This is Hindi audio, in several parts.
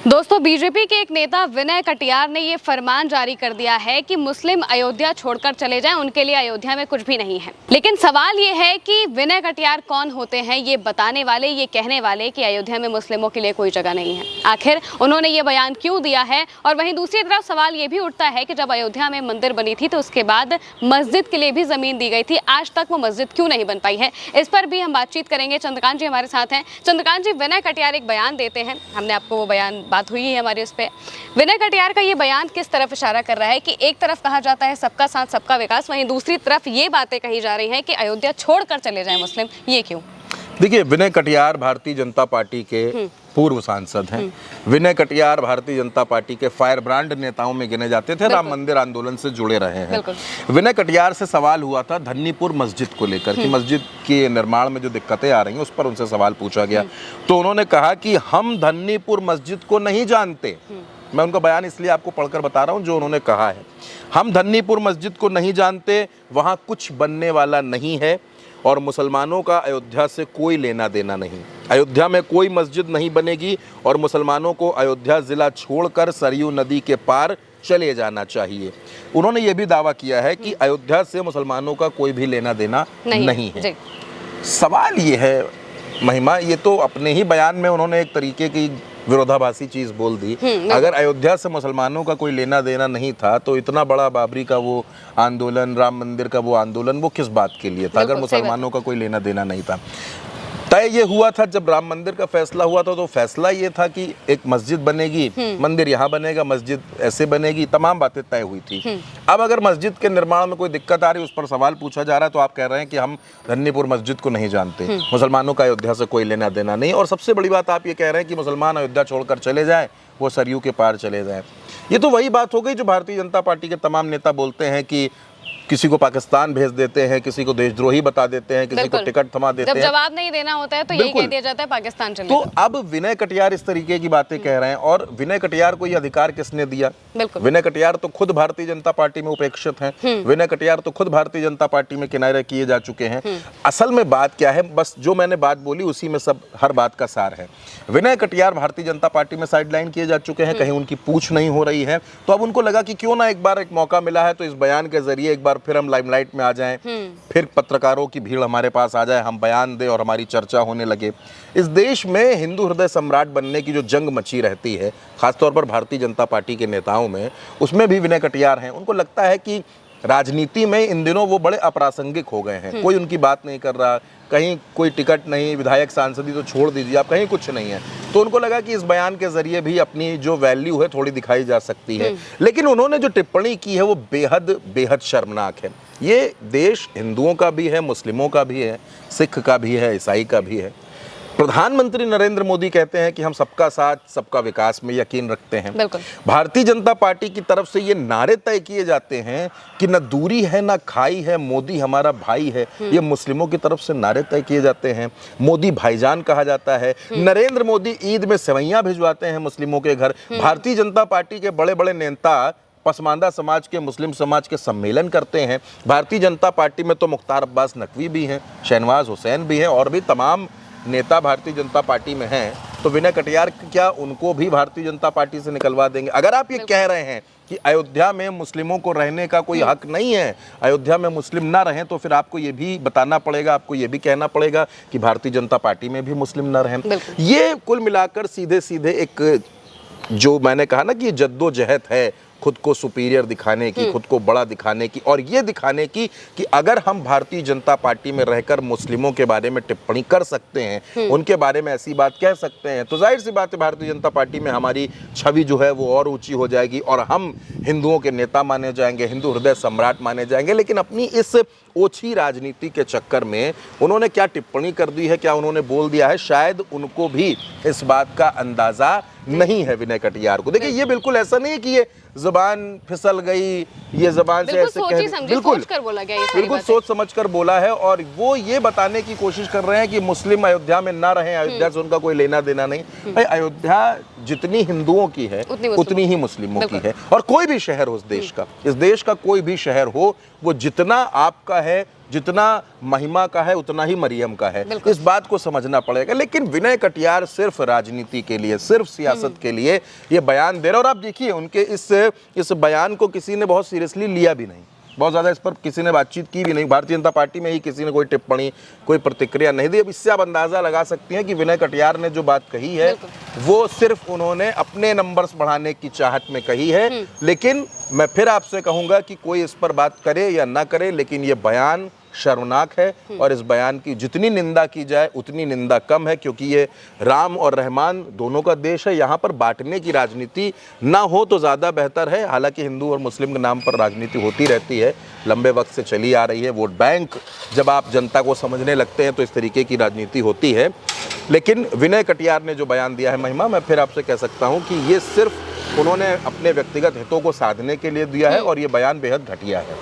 दोस्तों, बीजेपी के एक नेता विनय कटियार ने ये फरमान जारी कर दिया है कि मुस्लिम अयोध्या छोड़कर चले जाएं, उनके लिए अयोध्या में कुछ भी नहीं है। लेकिन सवाल ये है कि विनय कटियार कौन होते हैं ये बताने वाले, ये कहने वाले कि अयोध्या में मुस्लिमों के लिए कोई जगह नहीं है। आखिर उन्होंने ये बयान क्यों दिया है? और वहीं दूसरी तरफ सवाल ये भी उठता है कि जब अयोध्या में मंदिर बनी थी तो उसके बाद मस्जिद के लिए भी जमीन दी गई थी, आज तक वो मस्जिद क्यों नहीं बन पाई है? इस पर भी हम बातचीत करेंगे। चंद्रकांत जी हमारे साथ हैं। चंद्रकांत जी, विनय कटियार एक बयान देते हैं, हमने आपको वो बयान बात हुई है हमारे उस पे। विनय कटियार का ये बयान किस तरफ इशारा कर रहा है कि एक तरफ कहा जाता है सबका साथ सबका विकास, वहीं दूसरी तरफ ये बातें कही जा रही हैं कि अयोध्या छोड़कर चले जाएं मुस्लिम, ये क्यों? देखिए, विनय कटियार भारतीय जनता पार्टी के पूर्व सांसद हैं। विनय कटियार भारतीय जनता पार्टी के फायर ब्रांड नेताओं में गिने जाते थे, राम मंदिर आंदोलन से जुड़े रहे हैं। विनय कटियार से सवाल हुआ था धन्नीपुर मस्जिद को लेकर कि मस्जिद के निर्माण में जो दिक्कतें आ रही हैं उस पर उनसे सवाल पूछा गया। तो उन्होंने कहा कि हम धन्नीपुर मस्जिद को नहीं जानते। मैं उनका बयान इसलिए आपको पढ़कर बता रहा हूं जो उन्होंने कहा है। हम धन्नीपुर मस्जिद को नहीं जानते, वहां कुछ बनने वाला नहीं है और मुसलमानों का अयोध्या से कोई लेना देना नहीं। अयोध्या में कोई मस्जिद नहीं बनेगी और मुसलमानों को अयोध्या जिला छोड़कर सरयू नदी के पार चले जाना चाहिए। उन्होंने ये भी दावा किया है कि अयोध्या से मुसलमानों का कोई भी लेना देना नहीं है। सवाल ये है महिमा, ये तो अपने ही बयान में उन्होंने एक तरीके की विरोधाभासी चीज बोल दी। अगर अयोध्या से मुसलमानों का कोई लेना देना नहीं था तो इतना बड़ा बाबरी का वो आंदोलन, राम मंदिर का वो आंदोलन, वो किस बात के लिए था? अगर मुसलमानों का कोई लेना देना नहीं था। तय ये हुआ था जब राम मंदिर का फैसला हुआ था, तो फैसला ये था कि एक मस्जिद बनेगी, मंदिर यहाँ बनेगा, मस्जिद ऐसे बनेगी, तमाम बातें तय हुई थी। अब अगर मस्जिद के निर्माण में कोई दिक्कत आ रही है, उस पर सवाल पूछा जा रहा है, तो आप कह रहे हैं कि हम धन्नीपुर मस्जिद को नहीं जानते, मुसलमानों का अयोध्या से कोई लेना देना नहीं। और सबसे बड़ी बात आप ये कह रहे हैं कि मुसलमान अयोध्या छोड़कर चले जाएं, वो सरयू के पार चले जाएं। ये तो वही बात हो गई जो भारतीय जनता पार्टी के तमाम नेता बोलते हैं कि किसी को पाकिस्तान भेज देते हैं, किसी को देशद्रोही बता देते हैं, किसी को टिकट थमा देते हैं। जब जवाब नहीं देना होता है तो यही कह दिया जाता है पाकिस्तान चले। तो अब विनय कटियार इस तरीके की बातें कह रहे हैं, और विनय कटियार को ये अधिकार किसने दिया? विनय कटियार तो खुद भारतीय जनता पार्टी में उपेक्षित हैं। विनय कटियार तो खुद भारतीय जनता पार्टी में किनारे किए जा चुके हैं। असल में बात क्या है, बस जो मैंने बात बोली उसी में सब हर बात का सार है। विनय कटियार भारतीय जनता पार्टी में साइडलाइन किए जा चुके हैं, कहीं उनकी पूछ नहीं हो रही है। तो अब उनको लगा कि क्यों ना एक बार एक मौका मिला है तो इस बयान के जरिए एक बार फिर हम लाइमलाइट में आ जाएं, फिर पत्रकारों की भीड़ हमारे पास आ जाए, हम बयान दें और हमारी चर्चा होने लगे। इस देश में हिंदू हृदय सम्राट बनने की जो जंग मची रहती है, खासतौर पर भारतीय जनता पार्टी के नेताओं में, उसमें भी विनय कटियार हैं। उनको लगता है कि राजनीति में इन दिनों वो बड़े अप्रासंगिक हो गए हैं, कोई उनकी बात नहीं कर रहा, कहीं कोई टिकट नहीं, विधायक सांसदी तो छोड़ दीजिए आप, कहीं कुछ नहीं है। तो उनको लगा कि इस बयान के जरिए भी अपनी जो वैल्यू है थोड़ी दिखाई जा सकती है। लेकिन उन्होंने जो टिप्पणी की है वो बेहद बेहद शर्मनाक है। ये देश हिंदुओं का भी है, मुस्लिमों का भी है, सिख का भी है, ईसाई का भी है। प्रधानमंत्री नरेंद्र मोदी कहते हैं कि हम सबका साथ सबका विकास में यकीन रखते हैं। भारतीय जनता पार्टी की तरफ से ये नारे तय किए जाते हैं कि न दूरी है न खाई है, मोदी हमारा भाई है। ये मुस्लिमों की तरफ से नारे तय किए जाते हैं। मोदी भाईजान कहा जाता है। नरेंद्र मोदी ईद में सेवैयां भिजवाते हैं मुस्लिमों के घर। भारतीय जनता पार्टी के बड़े बड़े नेता पसमानदा समाज के, मुस्लिम समाज के सम्मेलन करते हैं। भारतीय जनता पार्टी में तो मुख्तार अब्बास नकवी भी हैं, शहनवाज हुसैन भी हैं, और भी तमाम नेता भारतीय जनता पार्टी में हैं। तो विनय कटियार क्या उनको भी भारतीय जनता पार्टी से निकलवा देंगे? अगर आप ये कह रहे हैं कि अयोध्या में मुस्लिमों को रहने का कोई हक नहीं है, अयोध्या में मुस्लिम ना रहें, तो फिर आपको ये भी बताना पड़ेगा, आपको ये भी कहना पड़ेगा कि भारतीय जनता पार्टी में भी मुस्लिम ना रहें। ये कुल मिलाकर सीधे सीधे एक, जो मैंने कहा ना कि जद्दोजहद है खुद को सुपीरियर दिखाने की, खुद को बड़ा दिखाने की, और ये दिखाने की कि अगर हम भारतीय जनता पार्टी में रहकर मुस्लिमों के बारे में टिप्पणी कर सकते हैं, उनके बारे में ऐसी बात कह सकते हैं, तो जाहिर सी बात है भारतीय जनता पार्टी में हमारी छवि जो है वो और ऊंची हो जाएगी और हम हिंदुओं के नेता माने जाएंगे, हिंदू हृदय सम्राट माने जाएंगे। लेकिन अपनी इस ओछी राजनीति के चक्कर में उन्होंने क्या टिप्पणी कर दी है, क्या उन्होंने बोल दिया है, शायद उनको भी इस बात का अंदाजा नहीं है विनय कटियार को। देखिए, ये बिल्कुल ऐसा नहीं है कि ये ज़बान फिसल गई, ये ज़बान से ऐसे कह, बिल्कुल सोच समझ कर बोला है। और वो ये बताने की कोशिश कर रहे हैं कि मुस्लिम अयोध्या में ना रहें, अयोध्या से उनका कोई लेना देना नहीं। भाई, अयोध्या जितनी हिंदुओं की है उतनी ही मुस्लिमों की है। और कोई भी शहर हो इस देश का कोई भी शहर हो, वो जितना आपका है जितना महिमा का है उतना ही मरियम का है। इस बात को समझना पड़ेगा। लेकिन विनय कटियार सिर्फ राजनीति के लिए, सिर्फ सियासत के लिए ये बयान दे रहे, और आप देखिए उनके इस बयान को किसी ने बहुत सीरियसली लिया भी नहीं, बहुत ज़्यादा इस पर किसी ने बातचीत की भी नहीं। भारतीय जनता पार्टी में ही किसी ने कोई टिप्पणी, कोई प्रतिक्रिया नहीं दी। अब इससे आप अंदाज़ा लगा सकती हैं कि विनय कटियार ने जो बात कही है वो सिर्फ उन्होंने अपने नंबर्स बढ़ाने की चाहत में कही है। लेकिन मैं फिर आपसे कहूँगा कि कोई इस पर बात करे या ना करे, लेकिन ये बयान शर्मनाक है, और इस बयान की जितनी निंदा की जाए उतनी निंदा कम है, क्योंकि ये राम और रहमान दोनों का देश है। यहाँ पर बांटने की राजनीति ना हो तो ज़्यादा बेहतर है। हालांकि हिंदू और मुस्लिम के नाम पर राजनीति होती रहती है, लंबे वक्त से चली आ रही है। वोट बैंक जब आप जनता को समझने लगते हैं तो इस तरीके की राजनीति होती है। लेकिन विनय कटियार ने जो बयान दिया है महिमा, मैं फिर आपसे कह सकता हूँ कि ये सिर्फ उन्होंने अपने व्यक्तिगत हितों को साधने के लिए दिया है, और ये बयान बेहद घटिया है।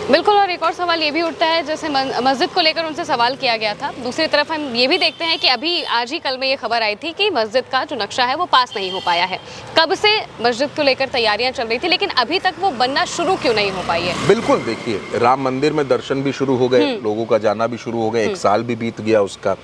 बिल्कुल। और एक और सवाल ये भी उठता है, जैसे मस्जिद को लेकर उनसे सवाल किया गया था। दूसरी तरफ हम ये भी देखते हैं कि अभी आज ही कल में ये खबर आई थी कि मस्जिद का जो नक्शा है वो पास नहीं हो पाया है। कब से मस्जिद को लेकर तैयारियां चल रही थी, लेकिन अभी तक वो बनना शुरू क्यों नहीं हो पाई है? बिल्कुल, देखिए राम मंदिर में दर्शन भी शुरू हो गए, लोगों का जाना भी शुरू हो गया, 1 साल भी बीत गया उसका।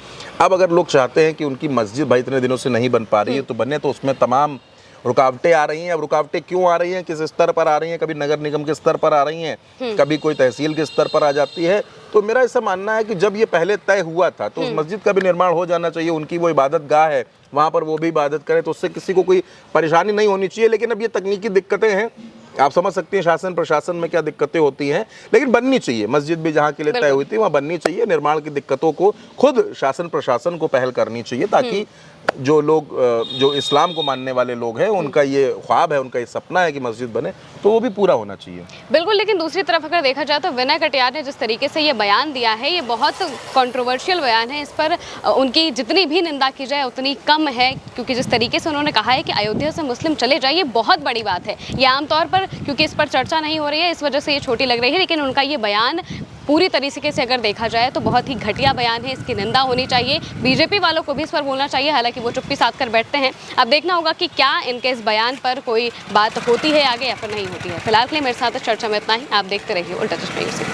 अब अगर लोग चाहते हैं कि उनकी मस्जिद भाई इतने दिनों से नहीं बन पा रही है तो बने, तो उसमें तमाम रुकावटें आ रही हैं। अब रुकावटें क्यों आ रही हैं, किस स्तर पर आ रही हैं? कभी नगर निगम के स्तर पर आ रही हैं, कभी कोई तहसील के स्तर पर आ जाती है। तो मेरा ऐसा मानना है कि जब ये पहले तय हुआ था तो उस मस्जिद का भी निर्माण हो जाना चाहिए। उनकी वो इबादत गाह है, वहाँ पर वो भी इबादत करें, तो उससे किसी को कोई परेशानी नहीं होनी चाहिए। लेकिन अब ये तकनीकी दिक्कतें हैं, आप समझ सकते हैं शासन प्रशासन में क्या दिक्कतें होती हैं, लेकिन बननी चाहिए। मस्जिद भी जहाँ के लिए तय हुई थी वहाँ बननी चाहिए। निर्माण की दिक्कतों को खुद शासन प्रशासन को पहल करनी चाहिए, ताकि जो लोग जो इस्लाम को मानने वाले लोग हैं उनका ये ख्वाब है, उनका ये सपना है कि मस्जिद बने, तो वो भी पूरा होना चाहिए। बिल्कुल। लेकिन दूसरी तरफ अगर देखा जाए तो विनय कटियार ने जिस तरीके से ये बयान दिया है, ये बहुत कंट्रोवर्शियल बयान है। इस पर उनकी जितनी भी निंदा की जाए उतनी कम है, क्योंकि जिस तरीके से उन्होंने कहा है कि अयोध्या से मुस्लिम चले जाए, ये बहुत बड़ी बात है। ये आमतौर पर क्योंकि इस पर चर्चा नहीं हो रही है, इस वजह से ये छोटी लग रही है, लेकिन उनका ये बयान पूरी तरीके से अगर देखा जाए तो बहुत ही घटिया बयान है। इसकी निंदा होनी चाहिए। बीजेपी वालों को भी इस पर बोलना चाहिए, हालांकि वो चुप्पी साध कर बैठते हैं। अब देखना होगा कि क्या इनके इस बयान पर कोई बात होती है आगे या फिर नहीं होती है। फिलहाल के लिए मेरे साथ चर्चा में इतना ही। आप देखते रहिए उल्टा चश्मा न्यूज़।